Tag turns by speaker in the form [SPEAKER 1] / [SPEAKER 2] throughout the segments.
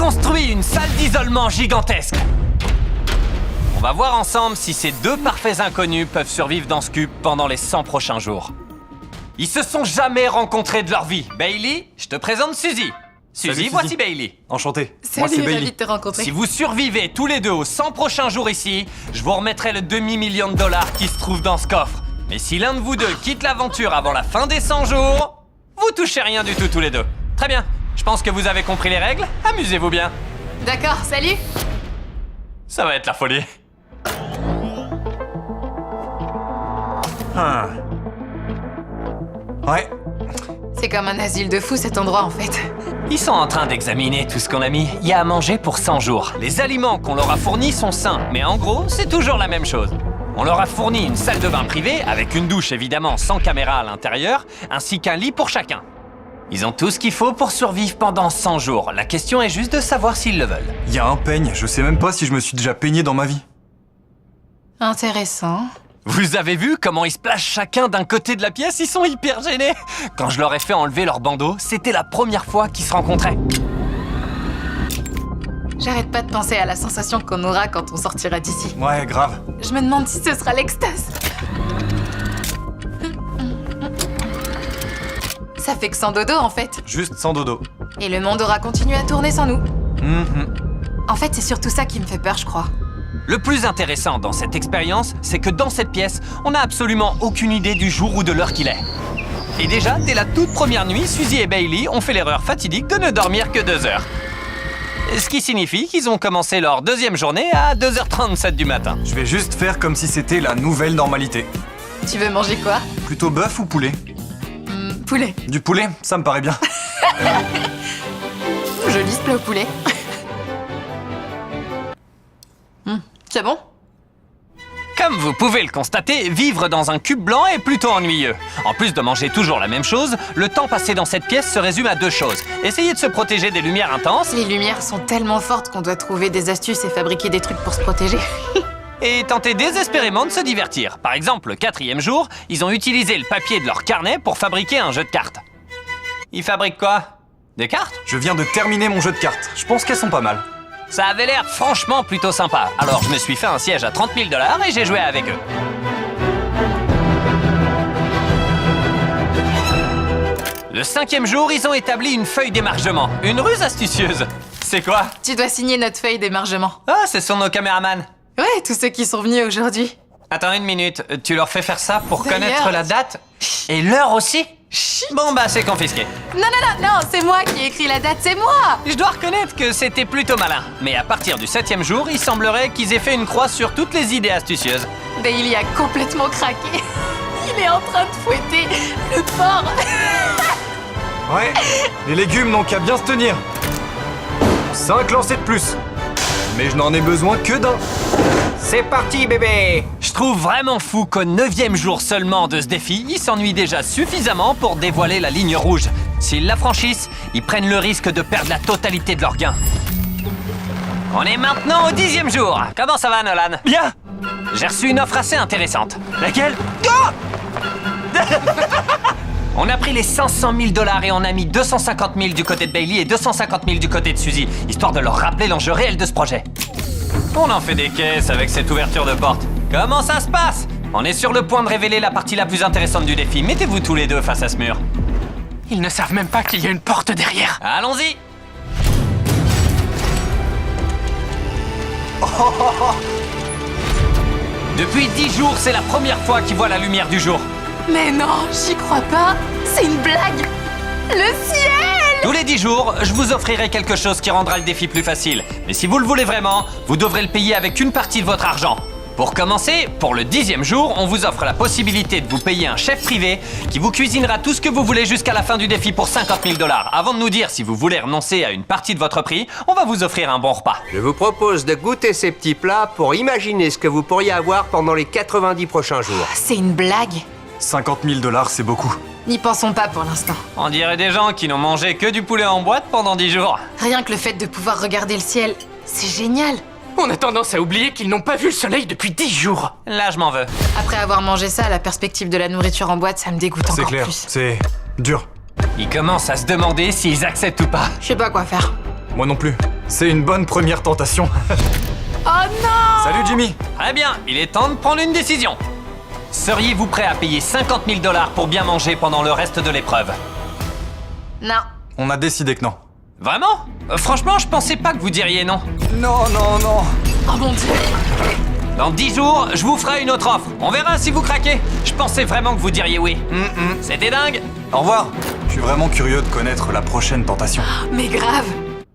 [SPEAKER 1] construit une salle d'isolement gigantesque. On va voir ensemble si ces deux parfaits inconnus peuvent survivre dans ce cube pendant les 100 prochains jours. Ils se sont jamais rencontrés de leur vie. Bailey, je te présente Suzy. Suzy, voici Bailey.
[SPEAKER 2] Enchanté.
[SPEAKER 3] Salut,
[SPEAKER 2] Moi, c'est
[SPEAKER 3] ravi
[SPEAKER 2] Bailey.
[SPEAKER 3] de te rencontrer.
[SPEAKER 1] Si vous survivez tous les deux aux 100 prochains jours ici, je vous remettrai le demi-million de dollars qui se trouve dans ce coffre. Mais si l'un de vous deux quitte l'aventure avant la fin des 100 jours, vous touchez rien du tout tous les deux. Très bien. Je pense que vous avez compris les règles. Amusez-vous bien.
[SPEAKER 3] D'accord, salut.
[SPEAKER 1] Ça va être la folie.
[SPEAKER 2] Ouais.
[SPEAKER 3] C'est comme un asile de fous cet endroit en fait.
[SPEAKER 1] Ils sont en train d'examiner tout ce qu'on a mis. Il y a à manger pour 100 jours. Les aliments qu'on leur a fournis sont sains, mais en gros, c'est toujours la même chose. On leur a fourni une salle de bain privée, avec une douche évidemment sans caméra à l'intérieur, ainsi qu'un lit pour chacun. Ils ont tout ce qu'il faut pour survivre pendant 100 jours. La question est juste de savoir s'ils le veulent.
[SPEAKER 2] Il y a un peigne, je sais même pas si je me suis déjà peigné dans ma vie.
[SPEAKER 3] Intéressant.
[SPEAKER 1] Vous avez vu comment ils se placent chacun d'un côté de la pièce? Ils sont hyper gênés. Quand je leur ai fait enlever leur bandeau, c'était la première fois qu'ils se rencontraient.
[SPEAKER 3] J'arrête pas de penser à la sensation qu'on aura quand on sortira d'ici.
[SPEAKER 2] Ouais, grave.
[SPEAKER 3] Je me demande si ce sera l'extase. Ça fait que sans dodo en fait.
[SPEAKER 2] Juste sans dodo.
[SPEAKER 3] Et le monde aura continué à tourner sans nous.
[SPEAKER 2] Mhm.
[SPEAKER 3] En fait, c'est surtout ça qui me fait peur, je crois.
[SPEAKER 1] Le plus intéressant dans cette expérience, c'est que dans cette pièce, on n'a absolument aucune idée du jour ou de l'heure qu'il est. Et déjà, dès la toute première nuit, Suzy et Bailey ont fait l'erreur fatidique de ne dormir que 2 heures. Ce qui signifie qu'ils ont commencé leur deuxième journée à 2h37 du matin.
[SPEAKER 2] Je vais juste faire comme si c'était la nouvelle normalité.
[SPEAKER 3] Tu veux manger quoi?
[SPEAKER 2] Plutôt bœuf ou poulet?
[SPEAKER 3] Poulet.
[SPEAKER 2] Du poulet, ça me paraît bien.
[SPEAKER 3] Joli ce plat au poulet. C'est bon?
[SPEAKER 1] Comme vous pouvez le constater, vivre dans un cube blanc est plutôt ennuyeux. En plus de manger toujours la même chose, le temps passé dans cette pièce se résume à 2 choses. Essayer de se protéger des lumières intenses
[SPEAKER 3] Les lumières sont tellement fortes qu'on doit trouver des astuces et fabriquer des trucs pour se protéger.
[SPEAKER 1] et tenter désespérément de se divertir. Par exemple, le 4e jour, ils ont utilisé le papier de leur carnet pour fabriquer un jeu de cartes. Ils fabriquent quoi? Des cartes?
[SPEAKER 2] Je viens de terminer mon jeu de cartes. Je pense qu'elles sont pas mal.
[SPEAKER 1] Ça avait l'air franchement plutôt sympa. Alors je me suis fait un siège à 30 000 $ et j'ai joué avec eux. Le 5e jour, ils ont établi une feuille d'émargement. Une ruse astucieuse. C'est quoi?
[SPEAKER 3] Tu dois signer notre feuille d'émargement.
[SPEAKER 1] Ah, ce sont nos caméramans.
[SPEAKER 3] Ouais, tous ceux qui sont venus aujourd'hui.
[SPEAKER 1] Attends une minute, tu leur fais faire ça pour
[SPEAKER 3] D'ailleurs-
[SPEAKER 1] connaître la date? Et l'heure aussi? Bon bah c'est confisqué.
[SPEAKER 3] Non, c'est moi qui ai écrit la date, c'est moi!
[SPEAKER 1] Je dois reconnaître que c'était plutôt malin. Mais à partir du 7e jour, il semblerait qu'ils aient fait une croix sur toutes les idées astucieuses.
[SPEAKER 3] Bailey a complètement craqué. Il est en train de fouetter le porc.
[SPEAKER 2] Ouais, les légumes n'ont qu'à bien se tenir. 5 lancers de plus. Mais je n'en ai besoin que d'un.
[SPEAKER 1] C'est parti bébé! Je trouve vraiment fou qu'au 9e jour seulement de ce défi, ils s'ennuient déjà suffisamment pour dévoiler la ligne rouge. S'ils la franchissent, ils prennent le risque de perdre la totalité de leurs gains. On est maintenant au 10e jour. Comment ça va Nolan?
[SPEAKER 2] Bien.
[SPEAKER 1] J'ai reçu une offre assez intéressante.
[SPEAKER 2] Laquelle?
[SPEAKER 1] On a pris les 500 000 $ et on a mis 250 000 du côté de Bailey et 250 000 du côté de Suzy, histoire de leur rappeler l'enjeu réel de ce projet. On en fait des caisses avec cette ouverture de porte. Comment ça se passe? On est sur le point de révéler la partie la plus intéressante du défi. Mettez-vous tous les deux face à ce mur.
[SPEAKER 4] Ils ne savent même pas qu'il y a une porte derrière.
[SPEAKER 1] Allons-y! Depuis 10 jours, c'est la première fois qu'ils voient la lumière du jour.
[SPEAKER 3] Mais non, j'y crois pas. C'est une blague. Le ciel!
[SPEAKER 1] Tous les 10 jours, je vous offrirai quelque chose qui rendra le défi plus facile. Mais si vous le voulez vraiment, vous devrez le payer avec une partie de votre argent. Pour commencer, pour le 10e jour, on vous offre la possibilité de vous payer un chef privé qui vous cuisinera tout ce que vous voulez jusqu'à la fin du défi pour 50 000 $. Avant de nous dire si vous voulez renoncer à une partie de votre prix, on va vous offrir un bon repas.
[SPEAKER 5] Je vous propose de goûter ces petits plats pour imaginer ce que vous pourriez avoir pendant les 90 prochains jours.
[SPEAKER 3] C'est une blague.
[SPEAKER 2] 50 000 $, c'est beaucoup.
[SPEAKER 3] N'y pensons pas pour l'instant.
[SPEAKER 1] On dirait des gens qui n'ont mangé que du poulet en boîte pendant 10 jours.
[SPEAKER 3] Rien que le fait de pouvoir regarder le ciel, c'est génial.
[SPEAKER 4] On a tendance à oublier qu'ils n'ont pas vu le soleil depuis 10 jours.
[SPEAKER 1] Là, je m'en veux.
[SPEAKER 3] Après avoir mangé ça, la perspective de la nourriture en boîte, ça me dégoûte
[SPEAKER 2] C'est
[SPEAKER 3] encore
[SPEAKER 2] clair,
[SPEAKER 3] plus.
[SPEAKER 2] c'est dur.
[SPEAKER 1] Ils commencent à se demander s'ils acceptent ou pas.
[SPEAKER 3] Je sais pas quoi faire.
[SPEAKER 2] Moi non plus. C'est une bonne première tentation.
[SPEAKER 3] Oh non!
[SPEAKER 2] Salut Jimmy.
[SPEAKER 1] Très bien, il est temps de prendre une décision. Seriez-vous prêt à payer 50 000 $ pour bien manger pendant le reste de l'épreuve?
[SPEAKER 3] Non.
[SPEAKER 2] On a décidé que non.
[SPEAKER 1] Vraiment? Franchement, je pensais pas que vous diriez non.
[SPEAKER 2] Non, non, non.
[SPEAKER 3] Oh mon Dieu!
[SPEAKER 1] Dans 10 jours, je vous ferai une autre offre. On verra si vous craquez. Je pensais vraiment que vous diriez oui. C'était dingue.
[SPEAKER 2] Au revoir. Je suis vraiment curieux de connaître la prochaine tentation.
[SPEAKER 3] Mais grave!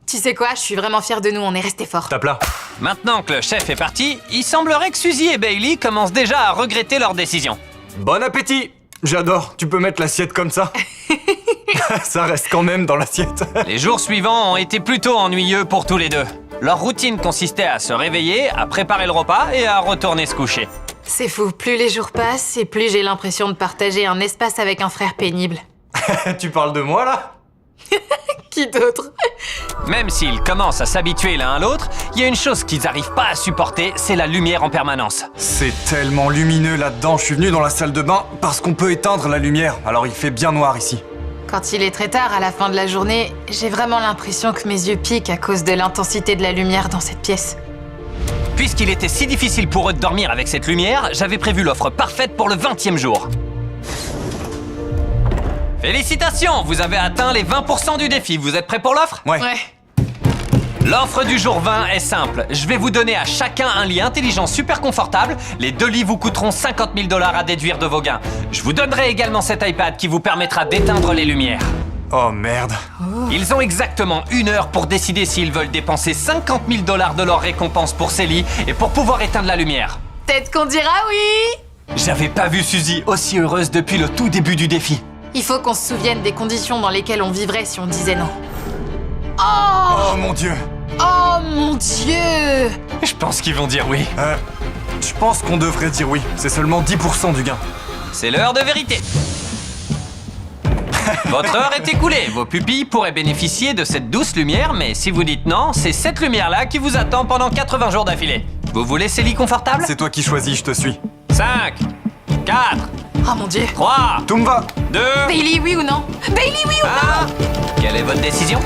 [SPEAKER 3] Tu sais quoi, je suis vraiment fière de nous, on est restés forts.
[SPEAKER 2] Tape là.
[SPEAKER 1] Maintenant que le chef est parti, il semblerait que Suzy et Bailey commencent déjà à regretter leur décision.
[SPEAKER 2] Bon appétit. J'adore. Tu peux mettre l'assiette comme ça. Ça reste quand même dans l'assiette.
[SPEAKER 1] Les jours suivants ont été plutôt ennuyeux pour tous les deux. Leur routine consistait à se réveiller, à préparer le repas et à retourner se coucher.
[SPEAKER 3] C'est fou, plus les jours passent et plus j'ai l'impression de partager un espace avec un frère pénible.
[SPEAKER 2] Tu parles de moi là?
[SPEAKER 3] Qui d'autre?
[SPEAKER 1] Même s'ils commencent à s'habituer l'un à l'autre, il y a une chose qu'ils n'arrivent pas à supporter, c'est la lumière en permanence.
[SPEAKER 2] C'est tellement lumineux là-dedans. Je suis venu dans la salle de bain parce qu'on peut éteindre la lumière. Alors il fait bien noir ici.
[SPEAKER 3] Quand il est très tard à la fin de la journée, j'ai vraiment l'impression que mes yeux piquent à cause de l'intensité de la lumière dans cette pièce.
[SPEAKER 1] Puisqu'il était si difficile pour eux de dormir avec cette lumière, j'avais prévu l'offre parfaite pour le 20e jour. Félicitations, vous avez atteint les 20% du défi. Vous êtes prêts pour l'offre?
[SPEAKER 2] Ouais.
[SPEAKER 1] L'offre du jour 20 est simple. Je vais vous donner à chacun un lit intelligent super confortable. Les 2 lits vous coûteront 50 000 $ à déduire de vos gains. Je vous donnerai également cet iPad qui vous permettra d'éteindre les lumières.
[SPEAKER 2] Oh merde.
[SPEAKER 1] Ils ont exactement 1 heure pour décider s'ils veulent dépenser 50 000 $ de leur récompense pour ces lits et pour pouvoir éteindre la lumière.
[SPEAKER 3] Peut-être qu'on dira oui!
[SPEAKER 1] J'avais pas vu Suzy aussi heureuse depuis le tout début du défi.
[SPEAKER 3] Il faut qu'on se souvienne des conditions dans lesquelles on vivrait si on disait non. Oh!
[SPEAKER 2] Oh mon dieu.
[SPEAKER 3] Oh mon Dieu!
[SPEAKER 1] Je pense qu'ils vont dire oui.
[SPEAKER 2] Je pense qu'on devrait dire oui. C'est seulement 10% du gain.
[SPEAKER 1] C'est l'heure de vérité. Votre heure est écoulée. Vos pupilles pourraient bénéficier de cette douce lumière, mais si vous dites non, c'est cette lumière-là qui vous attend pendant 80 jours d'affilée. Vous voulez ces lits confortables?
[SPEAKER 2] C'est toi qui choisis, je te suis.
[SPEAKER 1] 5, 4,
[SPEAKER 3] Oh mon Dieu!
[SPEAKER 1] 3,
[SPEAKER 2] Tumba.
[SPEAKER 1] 2,
[SPEAKER 3] Bailey, oui ou non? Bailey, oui ou
[SPEAKER 1] 1. Quelle est votre décision?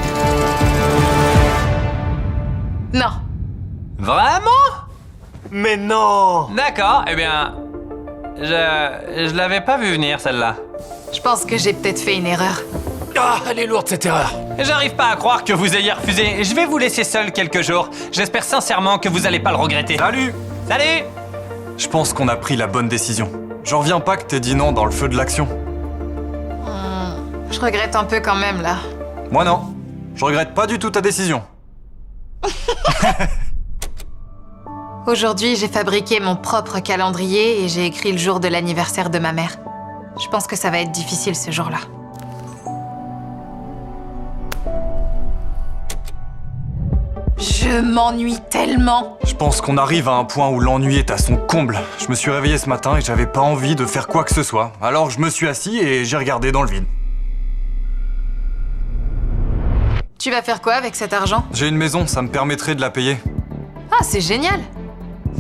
[SPEAKER 3] non?
[SPEAKER 1] Vraiment?
[SPEAKER 2] Mais non.
[SPEAKER 1] D'accord, eh bien... Je l'avais pas vu venir, celle-là.
[SPEAKER 3] Je pense que j'ai peut-être fait une erreur.
[SPEAKER 4] Ah, elle est lourde cette erreur.
[SPEAKER 1] J'arrive pas à croire que vous ayez refusé. Je vais vous laisser seul quelques jours. J'espère sincèrement que vous allez pas le regretter.
[SPEAKER 2] Salut.
[SPEAKER 1] Salut!
[SPEAKER 2] Je pense qu'on a pris la bonne décision. J'en reviens pas que t'aies dit non dans le feu de l'action.
[SPEAKER 3] Je regrette un peu quand même, là.
[SPEAKER 2] Moi non. Je regrette pas du tout ta décision.
[SPEAKER 3] Aujourd'hui, j'ai fabriqué mon propre calendrier et j'ai écrit le jour de l'anniversaire de ma mère. Je pense que ça va être difficile ce jour-là. Je m'ennuie tellement.
[SPEAKER 2] Je pense qu'on arrive à un point où l'ennui est à son comble. Je me suis réveillé ce matin et j'avais pas envie de faire quoi que ce soit. Alors je me suis assis et j'ai regardé dans le vide.
[SPEAKER 3] Tu vas faire quoi avec cet argent?
[SPEAKER 2] J'ai une maison, ça me permettrait de la payer.
[SPEAKER 3] Ah, c'est génial!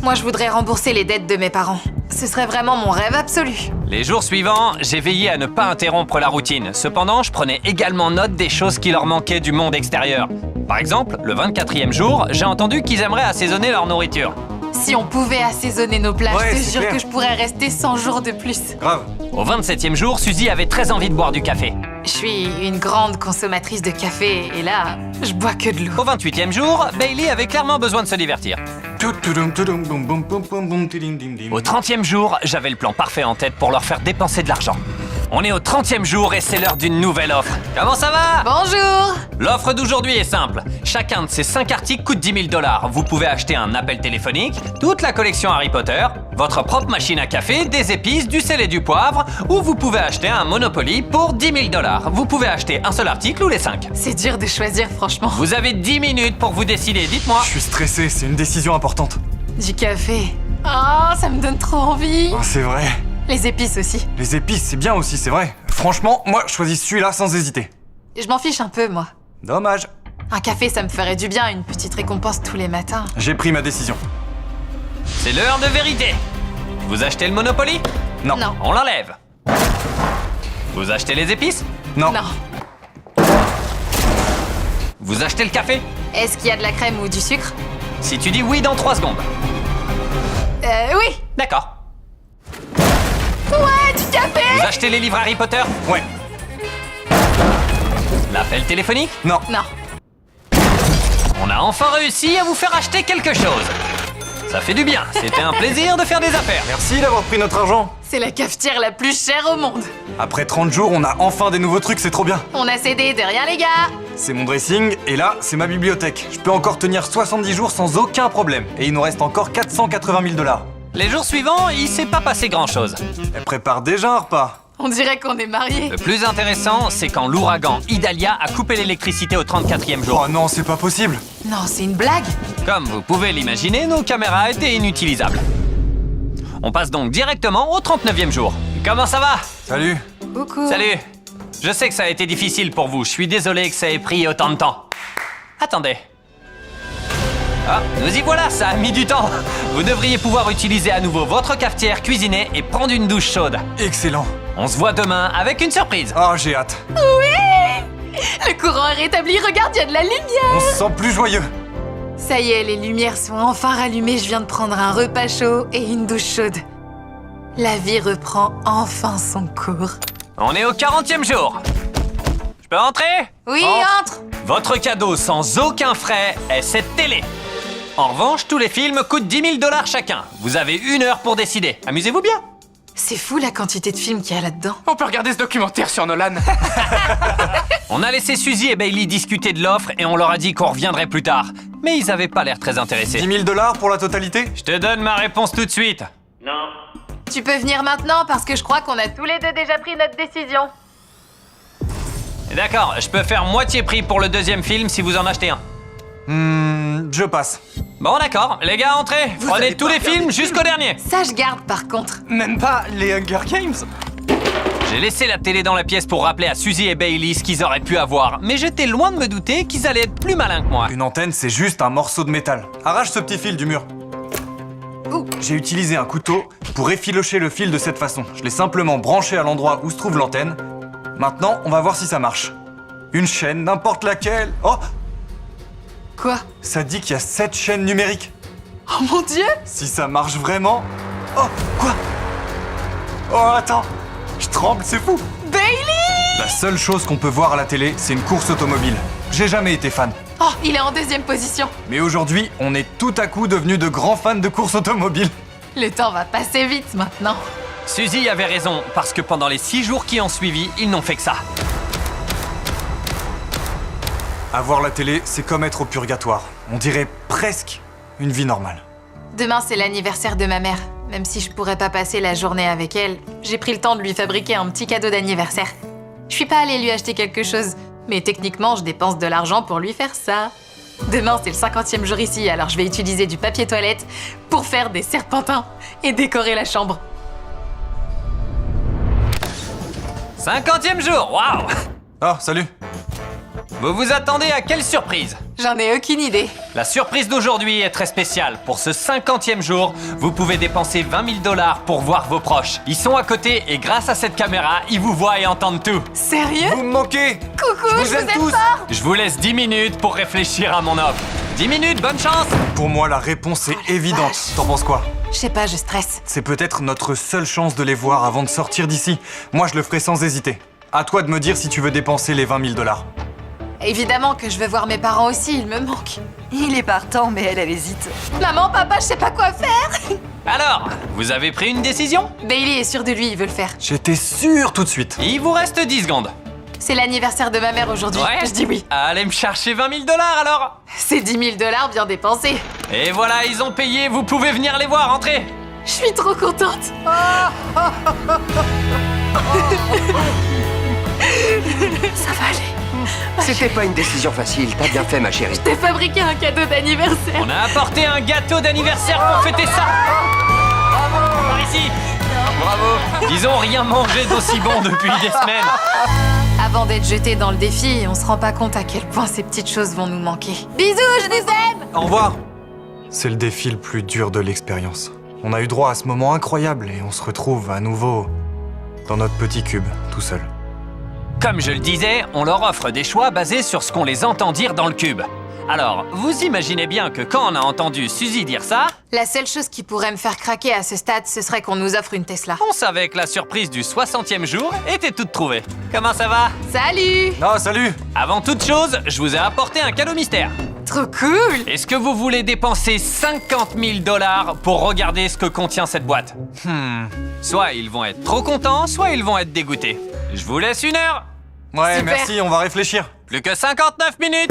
[SPEAKER 3] Moi, je voudrais rembourser les dettes de mes parents. Ce serait vraiment mon rêve absolu.
[SPEAKER 1] Les jours suivants, j'ai veillé à ne pas interrompre la routine. Cependant, je prenais également note des choses qui leur manquaient du monde extérieur. Par exemple, le 24e jour, j'ai entendu qu'ils aimeraient assaisonner leur nourriture.
[SPEAKER 3] Si on pouvait assaisonner nos plats,
[SPEAKER 2] Ouais,
[SPEAKER 3] je te
[SPEAKER 2] c'est
[SPEAKER 3] jure
[SPEAKER 2] clair.
[SPEAKER 3] que je pourrais rester 100 jours de plus.
[SPEAKER 2] Grave.
[SPEAKER 1] Au 27e jour, Suzy avait très envie de boire du café.
[SPEAKER 3] Je suis une grande consommatrice de café et là, je bois que de l'eau.
[SPEAKER 1] Au 28e jour, Bailey avait clairement besoin de se divertir. Au 30e jour, j'avais le plan parfait en tête pour leur faire dépenser de l'argent. On est au 30e jour et c'est l'heure d'une nouvelle offre. Comment ça va?
[SPEAKER 3] Bonjour!
[SPEAKER 1] L'offre d'aujourd'hui est simple. Chacun de ces 5 articles coûte 10 000 $. Vous pouvez acheter un appel téléphonique, toute la collection Harry Potter, votre propre machine à café, des épices, du sel et du poivre, ou vous pouvez acheter un Monopoly pour 10 000 $. Vous pouvez acheter un seul article ou les 5.
[SPEAKER 3] C'est dur de choisir, franchement.
[SPEAKER 1] Vous avez 10 minutes pour vous décider, dites-moi.
[SPEAKER 2] Je suis stressé, c'est une décision importante.
[SPEAKER 3] Du café. Oh, ça me donne trop envie.
[SPEAKER 2] Oh, c'est vrai.
[SPEAKER 3] Les épices aussi.
[SPEAKER 2] Les épices, c'est bien aussi, c'est vrai. Franchement, moi, je choisis celui-là sans hésiter.
[SPEAKER 3] Je m'en fiche un peu, moi.
[SPEAKER 2] Dommage.
[SPEAKER 3] Un café, ça me ferait du bien, une petite récompense tous les matins.
[SPEAKER 2] J'ai pris ma décision.
[SPEAKER 1] C'est l'heure de vérité. Vous achetez le Monopoly?
[SPEAKER 2] Non.
[SPEAKER 3] Non.
[SPEAKER 1] On l'enlève. Vous achetez les épices?
[SPEAKER 2] Non.
[SPEAKER 3] Non.
[SPEAKER 1] Vous achetez le café?
[SPEAKER 3] Est-ce qu'il y a de la crème ou du sucre?
[SPEAKER 1] Si tu dis oui dans 3 secondes.
[SPEAKER 3] Oui.
[SPEAKER 1] D'accord.
[SPEAKER 3] Ouais, du café.
[SPEAKER 1] Vous achetez les livres Harry Potter?
[SPEAKER 2] Ouais.
[SPEAKER 1] L'appel téléphonique?
[SPEAKER 2] Non.
[SPEAKER 3] Non.
[SPEAKER 1] On a enfin réussi à vous faire acheter quelque chose. Ça fait du bien, c'était un plaisir de faire des affaires.
[SPEAKER 2] Merci d'avoir pris notre argent.
[SPEAKER 3] C'est la cafetière la plus chère au monde.
[SPEAKER 2] Après 30 jours, on a enfin des nouveaux trucs, c'est trop bien.
[SPEAKER 3] On a cédé de rien, les gars.
[SPEAKER 2] C'est mon dressing, et là, c'est ma bibliothèque. Je peux encore tenir 70 jours sans aucun problème. Et il nous reste encore 480 000 $.
[SPEAKER 1] Les jours suivants, il s'est pas passé grand-chose.
[SPEAKER 2] Elle prépare déjà un repas.
[SPEAKER 3] On dirait qu'on est mariés.
[SPEAKER 1] Le plus intéressant, c'est quand l'ouragan Idalia a coupé l'électricité au 34e jour.
[SPEAKER 2] Oh non, c'est pas possible.
[SPEAKER 3] Non, c'est une blague.
[SPEAKER 1] Comme vous pouvez l'imaginer, nos caméras étaient inutilisables. On passe donc directement au 39e jour. Comment ça va?
[SPEAKER 2] Salut.
[SPEAKER 3] Coucou.
[SPEAKER 1] Salut. Je sais que ça a été difficile pour vous, je suis désolé que ça ait pris autant de temps. Attendez. Ah, nous y voilà, ça a mis du temps. Vous devriez pouvoir utiliser à nouveau votre cafetière, cuisiner et prendre une douche chaude.
[SPEAKER 2] Excellent.
[SPEAKER 1] On se voit demain avec une surprise.
[SPEAKER 2] Oh, j'ai hâte.
[SPEAKER 3] Le courant est rétabli, regarde, il y a de la lumière.
[SPEAKER 2] On se sent plus joyeux.
[SPEAKER 3] Ça y est, les lumières sont enfin rallumées, je viens de prendre un repas chaud et une douche chaude. La vie reprend enfin son cours.
[SPEAKER 1] On est au 40e jour. Je peux entrer?
[SPEAKER 3] Oui,
[SPEAKER 1] Entre.
[SPEAKER 3] entre.
[SPEAKER 1] Votre cadeau sans aucun frais est cette télé. En revanche, tous les films coûtent 10 000 $ chacun. Vous avez 1 heure pour décider. Amusez-vous bien.
[SPEAKER 3] C'est fou la quantité de films qu'il y a là-dedans.
[SPEAKER 4] On peut regarder ce documentaire sur Nolan.
[SPEAKER 1] On a laissé Suzy et Bailey discuter de l'offre et on leur a dit qu'on reviendrait plus tard. Mais ils avaient pas l'air très intéressés.
[SPEAKER 2] 10 000 $ pour la totalité?
[SPEAKER 1] Je te donne ma réponse tout de suite.
[SPEAKER 3] Tu peux venir maintenant parce que je crois qu'on a tous les deux déjà pris notre décision.
[SPEAKER 1] D'accord, je peux faire moitié prix pour le 2e film si vous en achetez un.
[SPEAKER 2] Je passe.
[SPEAKER 1] Bon d'accord, les gars, entrez. Prenez
[SPEAKER 5] avez
[SPEAKER 1] tous
[SPEAKER 5] pas
[SPEAKER 1] les
[SPEAKER 5] regardé
[SPEAKER 1] films
[SPEAKER 5] le
[SPEAKER 1] jusqu'au dernier.
[SPEAKER 3] Ça, je garde par contre.
[SPEAKER 2] Même pas les Hunger Games?
[SPEAKER 1] J'ai laissé la télé dans la pièce pour rappeler à Suzy et Bailey ce qu'ils auraient pu avoir, mais j'étais loin de me douter qu'ils allaient être plus malins que moi.
[SPEAKER 2] Une antenne, c'est juste un morceau de métal. Arrache ce petit fil du mur. J'ai utilisé un couteau pour effilocher le fil de cette façon. Je l'ai simplement branché à l'endroit où se trouve l'antenne. Maintenant, on va voir si ça marche. Une chaîne, n'importe laquelle. Oh,
[SPEAKER 3] Quoi?
[SPEAKER 2] ça dit qu'il y a 7 chaînes numériques.
[SPEAKER 3] Oh mon Dieu!
[SPEAKER 2] Si ça marche vraiment... Oh, quoi? Oh, attends. Je tremble, c'est fou.
[SPEAKER 3] Bailey!
[SPEAKER 2] La seule chose qu'on peut voir à la télé, c'est une course automobile. J'ai jamais été fan.
[SPEAKER 3] Oh, il est en 2e position.
[SPEAKER 2] Mais aujourd'hui, on est tout à coup devenus de grands fans de course automobile.
[SPEAKER 3] Le temps va passer vite maintenant.
[SPEAKER 1] Suzy avait raison, parce que pendant les 6 jours qui ont suivi, ils n'ont fait que ça.
[SPEAKER 2] Avoir la télé, c'est comme être au purgatoire. On dirait presque une vie normale.
[SPEAKER 3] Demain, c'est l'anniversaire de ma mère. Même si je pourrais pas passer la journée avec elle, j'ai pris le temps de lui fabriquer un petit cadeau d'anniversaire. Je suis pas allée lui acheter quelque chose, mais techniquement, je dépense de l'argent pour lui faire ça. Demain, c'est le 50e jour ici, alors je vais utiliser du papier toilette pour faire des serpentins et décorer la chambre.
[SPEAKER 1] 50e jour, waouh!
[SPEAKER 2] Oh, salut.
[SPEAKER 1] Vous vous attendez à quelle surprise?
[SPEAKER 3] J'en ai aucune idée.
[SPEAKER 1] La surprise d'aujourd'hui est très spéciale. Pour ce 50e jour, vous pouvez dépenser 20 000 $ pour voir vos proches. Ils sont à côté et grâce à cette caméra, ils vous voient et entendent tout.
[SPEAKER 3] Sérieux?
[SPEAKER 2] Vous me manquez.
[SPEAKER 3] Coucou,
[SPEAKER 2] Je vous aime tous.
[SPEAKER 3] fort.
[SPEAKER 1] Je vous laisse 10 minutes pour réfléchir à mon offre. 10 minutes, bonne chance!
[SPEAKER 2] Pour moi, la réponse est
[SPEAKER 3] la
[SPEAKER 2] évidente.
[SPEAKER 3] vache.
[SPEAKER 2] T'en penses quoi?
[SPEAKER 3] Je sais pas, je stresse.
[SPEAKER 2] C'est peut-être notre seule chance de les voir avant de sortir d'ici. Moi, je le ferai sans hésiter. À toi de me dire si tu veux dépenser les 20 000 $.
[SPEAKER 3] Évidemment que je veux voir mes parents aussi, ils me manquent.
[SPEAKER 6] Il est partant, mais elle hésite.
[SPEAKER 3] Maman, papa, je sais pas quoi faire.
[SPEAKER 1] Alors, vous avez pris une décision?
[SPEAKER 3] Bailey est sûr de lui, il veut le faire.
[SPEAKER 2] J'étais sûr tout de suite.
[SPEAKER 1] Il vous reste 10 secondes.
[SPEAKER 3] C'est l'anniversaire de ma mère aujourd'hui. Je dis oui.
[SPEAKER 1] Allez me chercher 20 000 $ alors.
[SPEAKER 3] C'est 10 000 $ bien dépensés.
[SPEAKER 1] Et voilà, ils ont payé, vous pouvez venir les voir, entrez.
[SPEAKER 3] Je suis trop contente. Ça va aller.
[SPEAKER 5] C'était pas une décision facile, t'as bien fait ma chérie.
[SPEAKER 3] T'as fabriqué un cadeau d'anniversaire.
[SPEAKER 1] On a apporté un gâteau d'anniversaire pour fêter ça. Par ici. Bravo. Ils ont rien mangé d'aussi bon depuis des semaines.
[SPEAKER 3] Avant d'être jetés dans le défi, on se rend pas compte à quel point ces petites choses vont nous manquer. Bisous, je vous aime.
[SPEAKER 2] Au revoir. C'est le défi le plus dur de l'expérience. On a eu droit à ce moment incroyable et on se retrouve à nouveau dans notre petit cube, tout seul.
[SPEAKER 1] Comme je le disais, on leur offre des choix basés sur ce qu'on les entend dire dans le cube. Alors, vous imaginez bien que quand on a entendu Suzy dire ça,
[SPEAKER 3] La seule chose qui pourrait me faire craquer à ce stade, ce serait qu'on nous offre une Tesla.
[SPEAKER 1] on savait que la surprise du 60e jour était toute trouvée. Comment ça va?
[SPEAKER 3] Salut!
[SPEAKER 2] Ah, salut!
[SPEAKER 1] Avant toute chose, je vous ai apporté un cadeau mystère.
[SPEAKER 3] Trop cool!
[SPEAKER 1] Est-ce que vous voulez dépenser 50 000 $ pour regarder ce que contient cette boîte? Soit ils vont être trop contents, soit ils vont être dégoûtés. Je vous laisse 1 heure.
[SPEAKER 2] Ouais,
[SPEAKER 3] Super.
[SPEAKER 2] merci, on va réfléchir.
[SPEAKER 1] Plus que 59 minutes.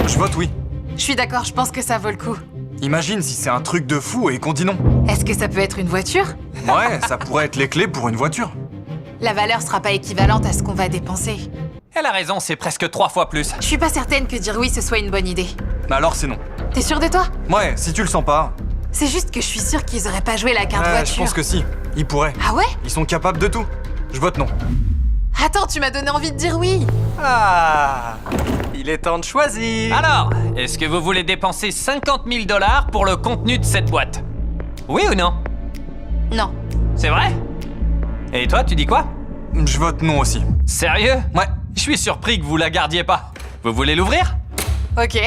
[SPEAKER 2] Je vote oui.
[SPEAKER 3] Je suis d'accord, je pense que ça vaut le coup.
[SPEAKER 2] Imagine si c'est un truc de fou et qu'on dit non.
[SPEAKER 3] Est-ce que ça peut être une voiture?
[SPEAKER 2] Ouais, ça pourrait être les clés pour une voiture.
[SPEAKER 3] La valeur sera pas équivalente à ce qu'on va dépenser.
[SPEAKER 1] Elle a raison, c'est presque 3 fois plus.
[SPEAKER 3] Je suis pas certaine que dire oui ce soit une bonne idée.
[SPEAKER 2] Alors c'est non.
[SPEAKER 3] T'es sûr de toi?
[SPEAKER 2] Ouais, si tu le sens pas.
[SPEAKER 3] C'est juste que je suis sûre qu'ils auraient pas joué la carte
[SPEAKER 2] Ouais,
[SPEAKER 3] voiture.
[SPEAKER 2] je pense que si. Ils pourraient.
[SPEAKER 3] Ah ouais?
[SPEAKER 2] Ils sont capables de tout. Je vote non.
[SPEAKER 3] Attends, tu m'as donné envie de dire oui.
[SPEAKER 7] Ah, il est temps de choisir.
[SPEAKER 1] Alors, est-ce que vous voulez dépenser 50 000 $ pour le contenu de cette boîte? Oui ou non?
[SPEAKER 3] Non.
[SPEAKER 1] C'est vrai? Et toi, tu dis quoi?
[SPEAKER 2] Je vote non aussi.
[SPEAKER 1] Sérieux?
[SPEAKER 2] Ouais.
[SPEAKER 1] Je suis surpris que vous la gardiez pas. Vous voulez l'ouvrir?
[SPEAKER 3] Ok.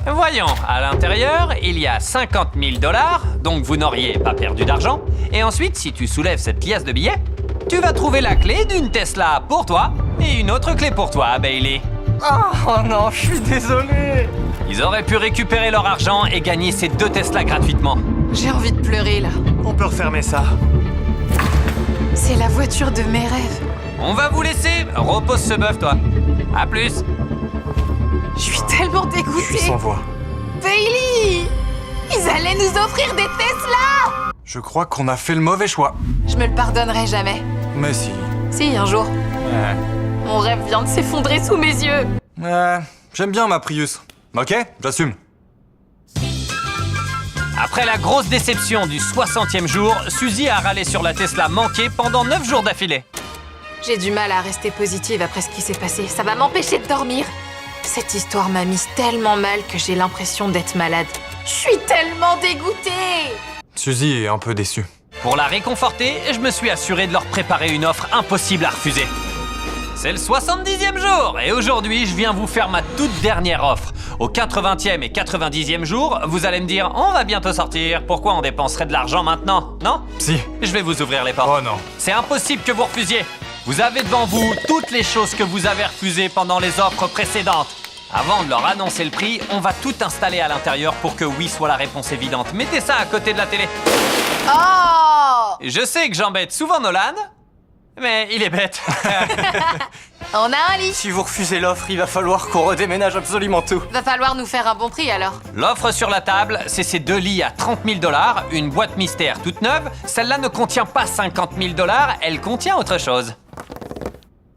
[SPEAKER 1] Voyons, à l'intérieur, il y a 50 000 $, donc vous n'auriez pas perdu d'argent. Et ensuite, si tu soulèves cette liasse de billets, tu vas trouver la clé d'une Tesla pour toi et une autre clé pour toi, Bailey.
[SPEAKER 7] Oh non, je suis désolé.
[SPEAKER 1] Ils auraient pu récupérer leur argent et gagner ces 2 Tesla gratuitement.
[SPEAKER 3] J'ai envie de pleurer là.
[SPEAKER 7] On peut refermer ça.
[SPEAKER 3] C'est la voiture de mes rêves.
[SPEAKER 1] On va vous laisser. Repose ce bœuf, toi. À plus.
[SPEAKER 3] Je suis tellement
[SPEAKER 2] Je suis
[SPEAKER 3] dégoûtée.
[SPEAKER 2] sans voix.
[SPEAKER 3] Bailey! Ils allaient nous offrir des Tesla!
[SPEAKER 2] Je crois qu'on a fait le mauvais choix.
[SPEAKER 3] Je me le pardonnerai jamais.
[SPEAKER 2] Mais si.
[SPEAKER 3] Si, un jour. Mon rêve vient de s'effondrer sous mes yeux.
[SPEAKER 2] J'aime bien ma Prius. Ok, j'assume.
[SPEAKER 1] Après la grosse déception du 60e jour, Suzy a râlé sur la Tesla manquée pendant 9 jours d'affilée.
[SPEAKER 3] J'ai du mal à rester positive après ce qui s'est passé. Ça va m'empêcher de dormir. Cette histoire m'a mise tellement mal que j'ai l'impression d'être malade. Je suis tellement dégoûtée!
[SPEAKER 2] Suzy est un peu déçue.
[SPEAKER 1] Pour la réconforter, je me suis assuré de leur préparer une offre impossible à refuser. C'est le 70e jour et aujourd'hui, je viens vous faire ma toute dernière offre. Au 80e et 90e jour, vous allez me dire « On va bientôt sortir, pourquoi on dépenserait de l'argent maintenant ?» Non?
[SPEAKER 2] Si.
[SPEAKER 1] Je vais vous ouvrir les portes.
[SPEAKER 2] Oh non.
[SPEAKER 1] C'est impossible que vous refusiez. Vous avez devant vous toutes les choses que vous avez refusées pendant les offres précédentes. Avant de leur annoncer le prix, on va tout installer à l'intérieur pour que oui soit la réponse évidente. Mettez ça à côté de la télé.
[SPEAKER 3] Oh!
[SPEAKER 1] Je sais que j'embête souvent Nolan, mais il est bête.
[SPEAKER 3] On a un lit.
[SPEAKER 7] Si vous refusez l'offre, il va falloir qu'on redéménage absolument tout.
[SPEAKER 3] Va falloir nous faire un bon prix alors.
[SPEAKER 1] L'offre sur la table, c'est ces 2 lits à 30 000 $, une boîte mystère toute neuve. Celle-là ne contient pas 50 000 $, elle contient autre chose.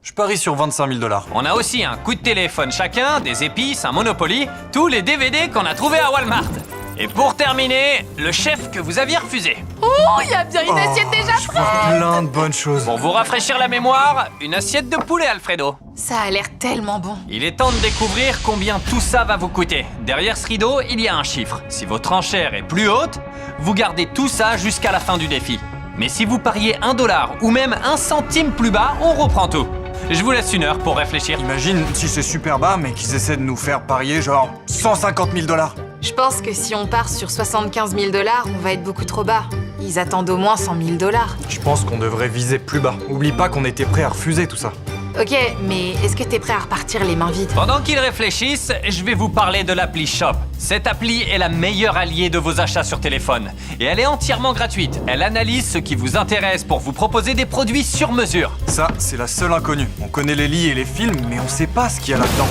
[SPEAKER 2] Je parie sur 25 000 $.
[SPEAKER 1] On a aussi un coup de téléphone chacun, des épices, un Monopoly, tous les DVD qu'on a trouvés à Walmart. Et pour terminer, le chef que vous aviez refusé.
[SPEAKER 3] Oh, il y a bien une assiette déjà
[SPEAKER 2] Je vois plein de bonnes choses.
[SPEAKER 1] Pour vous rafraîchir la mémoire, une assiette de poulet Alfredo.
[SPEAKER 3] Ça a l'air tellement bon.
[SPEAKER 1] Il est temps de découvrir combien tout ça va vous coûter. Derrière ce rideau, il y a un chiffre. Si votre enchère est plus haute, vous gardez tout ça jusqu'à la fin du défi. Mais si vous pariez 1 $ ou même 1 centime plus bas, on reprend tout. Je vous laisse 1 heure pour réfléchir.
[SPEAKER 2] Imagine si c'est super bas, mais qu'ils essaient de nous faire parier genre 150 000 $.
[SPEAKER 3] Je pense que si on part sur 75 000 $, on va être beaucoup trop bas. Ils attendent au moins 100 000 $.
[SPEAKER 2] Je pense qu'on devrait viser plus bas. Oublie pas qu'on était prêt à refuser tout ça.
[SPEAKER 3] Ok, mais est-ce que t'es prêt à repartir les mains vides?
[SPEAKER 1] Pendant qu'ils réfléchissent, je vais vous parler de l'appli Shop. Cette appli est la meilleure alliée de vos achats sur téléphone. Et elle est entièrement gratuite. Elle analyse ce qui vous intéresse pour vous proposer des produits sur mesure.
[SPEAKER 2] Ça, c'est la seule inconnue. On connaît les lits et les films, mais on sait pas ce qu'il y a là-dedans.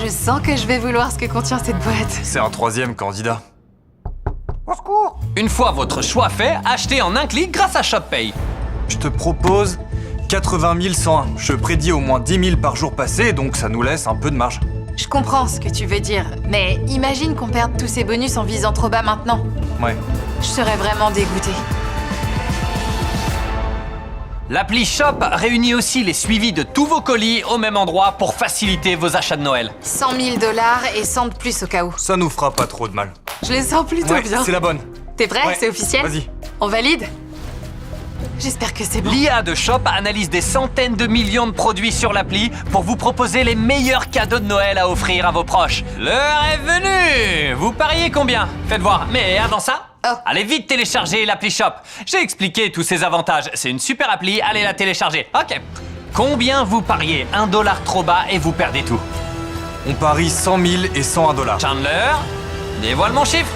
[SPEAKER 3] Je sens que je vais vouloir ce que contient cette boîte.
[SPEAKER 2] C'est un 3e candidat.
[SPEAKER 1] Une fois votre choix fait, achetez en un clic grâce à ShopPay.
[SPEAKER 2] Je te propose 80 101. Je prédis au moins 10 000 par jour passé, donc ça nous laisse un peu de marge.
[SPEAKER 3] Je comprends ce que tu veux dire, mais imagine qu'on perde tous ces bonus en visant trop bas maintenant.
[SPEAKER 2] Ouais.
[SPEAKER 3] Je serais vraiment dégoûtée.
[SPEAKER 1] L'appli Shop réunit aussi les suivis de tous vos colis au même endroit pour faciliter vos achats de Noël.
[SPEAKER 3] 100 000 $ et 100 de plus au cas où.
[SPEAKER 2] Ça nous fera pas trop de mal.
[SPEAKER 3] Je les sens plutôt
[SPEAKER 2] Ouais,
[SPEAKER 3] bien.
[SPEAKER 2] c'est la bonne.
[SPEAKER 3] T'es prêt?
[SPEAKER 2] Ouais,
[SPEAKER 3] C'est officiel?
[SPEAKER 2] Vas-y.
[SPEAKER 3] On valide? J'espère que c'est bon.
[SPEAKER 1] L'IA de Shop analyse des centaines de millions de produits sur l'appli pour vous proposer les meilleurs cadeaux de Noël à offrir à vos proches. L'heure est venue! Vous pariez combien? Faites voir. Mais avant ça,
[SPEAKER 3] Oh.
[SPEAKER 1] allez vite télécharger l'appli Shop. J'ai expliqué tous ses avantages. C'est une super appli, allez la télécharger. Ok. Combien vous pariez? $1 trop bas et vous perdez tout.
[SPEAKER 2] On parie 100 000 et 101 $.
[SPEAKER 1] Chandler, dévoile mon chiffre.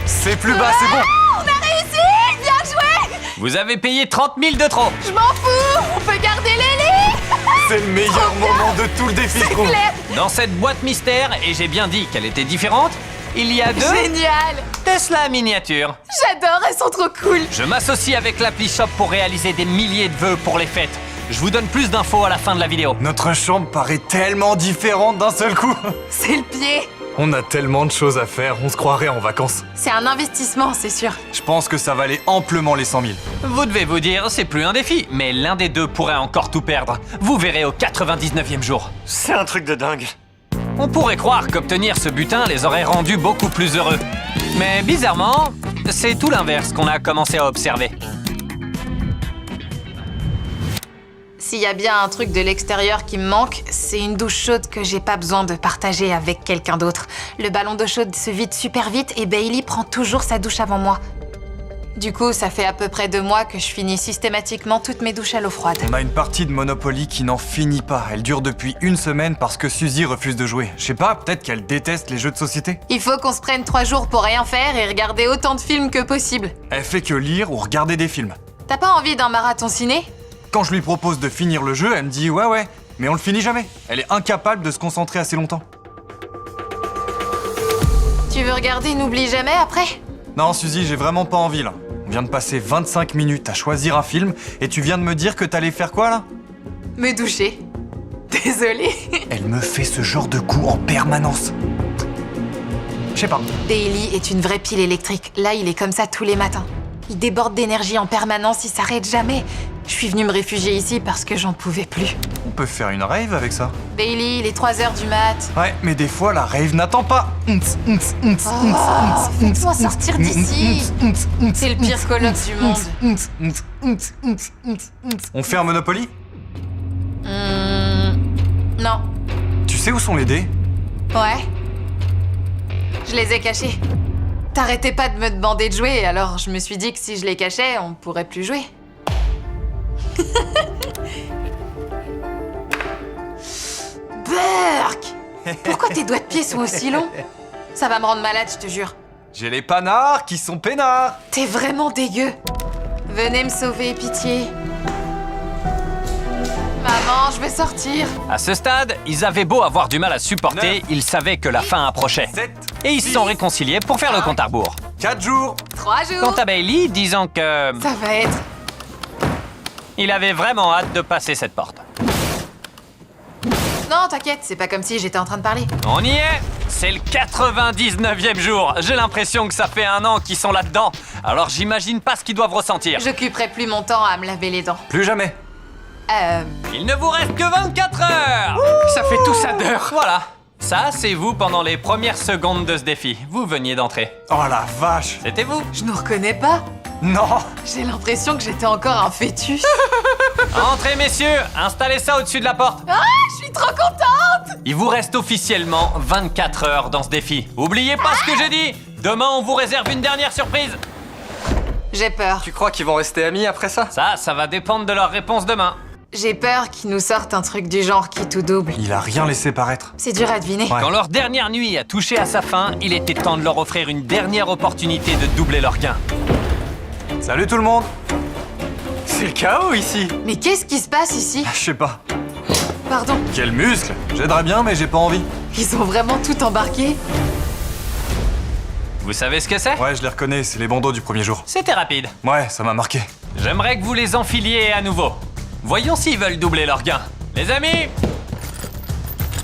[SPEAKER 2] C'est plus bas, c'est bon.
[SPEAKER 3] On a réussi! Bien joué!
[SPEAKER 1] Vous avez payé 30 000 de trop.
[SPEAKER 3] Je m'en fous! On peut garder les lits!
[SPEAKER 2] C'est le meilleur moment de tout le défi, je trouve.
[SPEAKER 3] Claire!
[SPEAKER 1] Dans cette boîte mystère, et j'ai bien dit qu'elle était différente, il y a deux
[SPEAKER 3] Génial!
[SPEAKER 1] Tesla miniatures.
[SPEAKER 3] J'adore, elles sont trop cool!
[SPEAKER 1] Je m'associe avec l'appli Shop pour réaliser des milliers de vœux pour les fêtes. Je vous donne plus d'infos à la fin de la vidéo.
[SPEAKER 2] Notre chambre paraît tellement différente d'un seul coup.
[SPEAKER 3] C'est le pied!
[SPEAKER 2] On a tellement de choses à faire, on se croirait en vacances.
[SPEAKER 3] C'est un investissement, c'est sûr.
[SPEAKER 2] Je pense que ça valait amplement les 100 000.
[SPEAKER 1] Vous devez vous dire, c'est plus un défi, mais l'un des deux pourrait encore tout perdre. Vous verrez au 99e jour.
[SPEAKER 7] C'est un truc de dingue.
[SPEAKER 1] On pourrait croire qu'obtenir ce butin les aurait rendus beaucoup plus heureux. Mais bizarrement, c'est tout l'inverse qu'on a commencé à observer.
[SPEAKER 3] S'il y a bien un truc de l'extérieur qui me manque, c'est une douche chaude que j'ai pas besoin de partager avec quelqu'un d'autre. Le ballon d'eau chaude se vide super vite et Bailey prend toujours sa douche avant moi. Du coup, ça fait à peu près 2 mois que je finis systématiquement toutes mes douches à l'eau froide.
[SPEAKER 2] On a une partie de Monopoly qui n'en finit pas. Elle dure depuis 1 semaine parce que Suzy refuse de jouer. Je sais pas, peut-être qu'elle déteste les jeux de société.
[SPEAKER 3] Il faut qu'on se prenne 3 jours pour rien faire et regarder autant de films que possible.
[SPEAKER 2] Elle fait que lire ou regarder des films.
[SPEAKER 3] T'as pas envie d'un marathon ciné?
[SPEAKER 2] Quand je lui propose de finir le jeu, elle me dit ouais, mais on le finit jamais. Elle est incapable de se concentrer assez longtemps.
[SPEAKER 3] Tu veux regarder N'oublie jamais après?
[SPEAKER 2] Non, Suzy, j'ai vraiment pas envie là. On vient de passer 25 minutes à choisir un film et tu viens de me dire que t'allais faire quoi là?
[SPEAKER 3] Me doucher. Désolée.
[SPEAKER 2] Elle me fait ce genre de coup en permanence. Je sais pas.
[SPEAKER 3] Bailey est une vraie pile électrique. Là, il est comme ça tous les matins. Il déborde d'énergie en permanence, il s'arrête jamais. Je suis venue me réfugier ici parce que j'en pouvais plus.
[SPEAKER 2] On peut faire une rave avec ça.
[SPEAKER 3] Bailey, il est 3h du mat.
[SPEAKER 2] Ouais, mais des fois la rave n'attend pas.
[SPEAKER 3] Fais-moi sortir d'ici. C'est le pire coloc du monde.
[SPEAKER 2] On fait un Monopoly?
[SPEAKER 3] Non.
[SPEAKER 2] Tu sais où sont les dés?
[SPEAKER 3] Ouais. Je les ai cachés. T'arrêtais pas de me demander de jouer, alors je me suis dit que si je les cachais, on pourrait plus jouer. Burk! Pourquoi tes doigts de pied sont aussi longs? Ça va me rendre malade, je te jure.
[SPEAKER 2] J'ai les panards qui sont peinards.
[SPEAKER 3] T'es vraiment dégueu. Venez me sauver, pitié. Maman, je vais sortir.
[SPEAKER 1] À ce stade, ils avaient beau avoir du mal à supporter, ils savaient que la fin approchait.
[SPEAKER 2] 7,
[SPEAKER 1] Et ils se sont réconciliés pour faire le compte à rebours.
[SPEAKER 2] 4 jours.
[SPEAKER 3] 3 jours.
[SPEAKER 1] Quant à Bailey, disons que...
[SPEAKER 3] Ça va être...
[SPEAKER 1] il avait vraiment hâte de passer cette porte.
[SPEAKER 3] Non, t'inquiète, c'est pas comme si j'étais en train de parler.
[SPEAKER 1] On y est! C'est le 99e jour. J'ai l'impression que ça fait 1 an qu'ils sont là-dedans. Alors j'imagine pas ce qu'ils doivent ressentir.
[SPEAKER 3] J'occuperai plus mon temps à me laver les dents.
[SPEAKER 2] Plus jamais.
[SPEAKER 1] Il ne vous reste que 24 heures!
[SPEAKER 4] Ça fait tout ça d'heures.
[SPEAKER 1] Voilà. Ça, c'est vous pendant les premières secondes de ce défi. Vous veniez d'entrer.
[SPEAKER 2] Oh la vache.
[SPEAKER 1] C'était vous.
[SPEAKER 3] Je nous reconnais pas.
[SPEAKER 2] Non.
[SPEAKER 3] J'ai l'impression que j'étais encore un fœtus.
[SPEAKER 1] Entrez, messieurs. Installez ça au-dessus de la porte.
[SPEAKER 3] Ah, je suis trop contente!
[SPEAKER 1] Il vous reste officiellement 24 heures dans ce défi. Oubliez pas ce que j'ai dit. Demain, on vous réserve une dernière surprise.
[SPEAKER 3] J'ai peur.
[SPEAKER 7] Tu crois qu'ils vont rester amis après ça?
[SPEAKER 1] Ça va dépendre de leur réponse demain.
[SPEAKER 3] J'ai peur qu'ils nous sortent un truc du genre qui tout double.
[SPEAKER 2] Il a rien laissé paraître.
[SPEAKER 3] C'est dur à deviner.
[SPEAKER 2] Ouais.
[SPEAKER 1] Quand leur dernière nuit a touché à sa fin, il était temps de leur offrir une dernière opportunité de doubler leur gain.
[SPEAKER 2] Salut tout le monde.
[SPEAKER 7] C'est le chaos ici.
[SPEAKER 3] Mais qu'est-ce qui se passe ici?
[SPEAKER 2] Je sais pas.
[SPEAKER 3] Pardon,
[SPEAKER 2] Quel muscle. J'aiderais bien mais j'ai pas envie.
[SPEAKER 3] ils ont vraiment tout embarqué?
[SPEAKER 1] Vous savez ce que c'est?
[SPEAKER 2] Ouais, je les reconnais, c'est les bandeaux du premier jour.
[SPEAKER 1] C'était rapide.
[SPEAKER 2] Ouais, ça m'a marqué.
[SPEAKER 1] J'aimerais que vous les enfiliez à nouveau. Voyons s'ils veulent doubler leur gain. Les amis,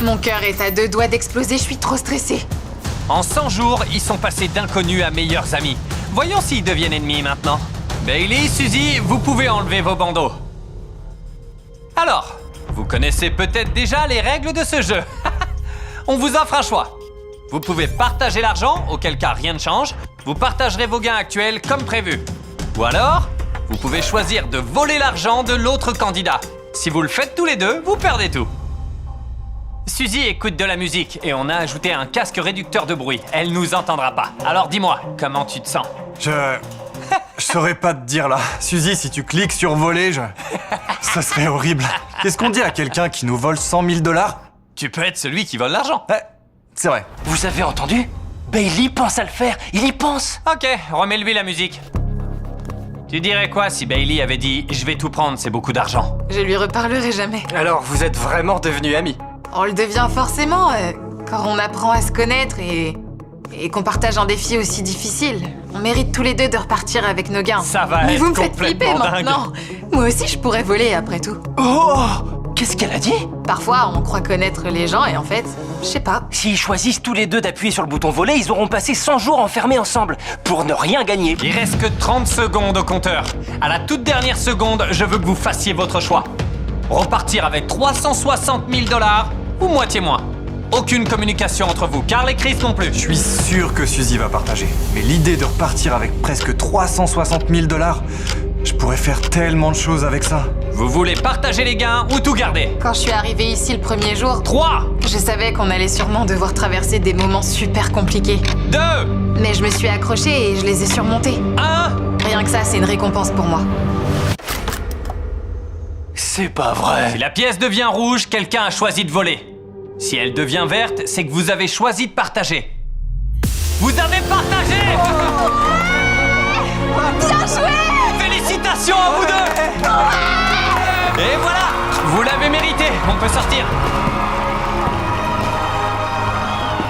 [SPEAKER 3] Mon cœur est à 2 doigts d'exploser, je suis trop stressée.
[SPEAKER 1] en 100 jours, ils sont passés d'inconnus à meilleurs amis. Voyons s'ils deviennent ennemis maintenant. Bailey, Suzy, vous pouvez enlever vos bandeaux. Alors, vous connaissez peut-être déjà les règles de ce jeu. On vous offre un choix. Vous pouvez partager l'argent, auquel cas rien ne change. Vous partagerez vos gains actuels comme prévu. Ou alors, vous pouvez choisir de voler l'argent de l'autre candidat. Si vous le faites tous les deux, vous perdez tout. Suzy écoute de la musique et on a ajouté un casque réducteur de bruit. Elle nous entendra pas. Alors dis-moi, comment tu te sens?
[SPEAKER 2] Je saurais pas te dire là. Suzy, si tu cliques sur voler, ça serait horrible. Qu'est-ce qu'on dit à quelqu'un qui nous vole 100 000 $?
[SPEAKER 1] Tu peux être celui qui vole l'argent.
[SPEAKER 2] Ouais, c'est vrai.
[SPEAKER 4] Vous avez entendu? Bailey pense à le faire, il y pense.
[SPEAKER 1] Ok, remets-lui la musique. Tu dirais quoi si Bailey avait dit « Je vais tout prendre, c'est beaucoup d'argent ».
[SPEAKER 3] Je lui reparlerai jamais.
[SPEAKER 7] Alors, vous êtes vraiment devenus amis.
[SPEAKER 3] On le devient forcément quand on apprend à se connaître et qu'on partage un défi aussi difficile. On mérite tous les deux de repartir avec nos gains.
[SPEAKER 1] Ça va
[SPEAKER 3] Mais
[SPEAKER 1] être
[SPEAKER 3] vous me faites flipper
[SPEAKER 1] complètement dingue.
[SPEAKER 3] maintenant. Moi aussi, je pourrais voler après tout.
[SPEAKER 4] Oh! Qu'est-ce qu'elle a dit?
[SPEAKER 3] Parfois, on croit connaître les gens et en fait, je sais pas.
[SPEAKER 4] S'ils choisissent tous les deux d'appuyer sur le bouton voler, ils auront passé 100 jours enfermés ensemble pour ne rien gagner.
[SPEAKER 1] Il reste que 30 secondes au compteur. À la toute dernière seconde, je veux que vous fassiez votre choix. Repartir avec 360 000 $ ou moitié moins. Aucune communication entre vous, Carl et Chris non plus.
[SPEAKER 2] Je suis sûr que Suzy va partager. Mais l'idée de repartir avec presque 360 000 $, je pourrais faire tellement de choses avec ça.
[SPEAKER 1] Vous voulez partager les gains ou tout garder?
[SPEAKER 3] Quand je suis arrivée ici le premier jour,
[SPEAKER 1] 3,
[SPEAKER 3] je savais qu'on allait sûrement devoir traverser des moments super compliqués.
[SPEAKER 1] 2,
[SPEAKER 3] Mais je me suis accrochée et je les ai surmontés.
[SPEAKER 1] 1.
[SPEAKER 3] Rien que ça, c'est une récompense pour moi.
[SPEAKER 4] C'est pas vrai.
[SPEAKER 1] Si la pièce devient rouge, quelqu'un a choisi de voler. Si elle devient verte, c'est que vous avez choisi de partager. Vous avez partagé!
[SPEAKER 3] Bien joué!
[SPEAKER 1] Félicitations à vous deux! Et voilà! Vous l'avez mérité, on peut sortir.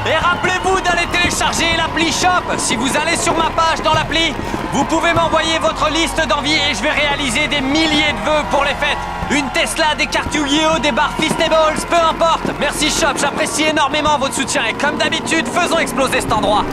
[SPEAKER 1] Et rappelez-vous d'aller télécharger l'appli Shop. Si vous allez sur ma page dans l'appli, vous pouvez m'envoyer votre liste d'envies et je vais réaliser des milliers de vœux pour les fêtes. Une Tesla, des cartes Yu-Gi-Oh, des barres Feastables, peu importe. Merci Shop, j'apprécie énormément votre soutien et comme d'habitude, faisons exploser cet endroit.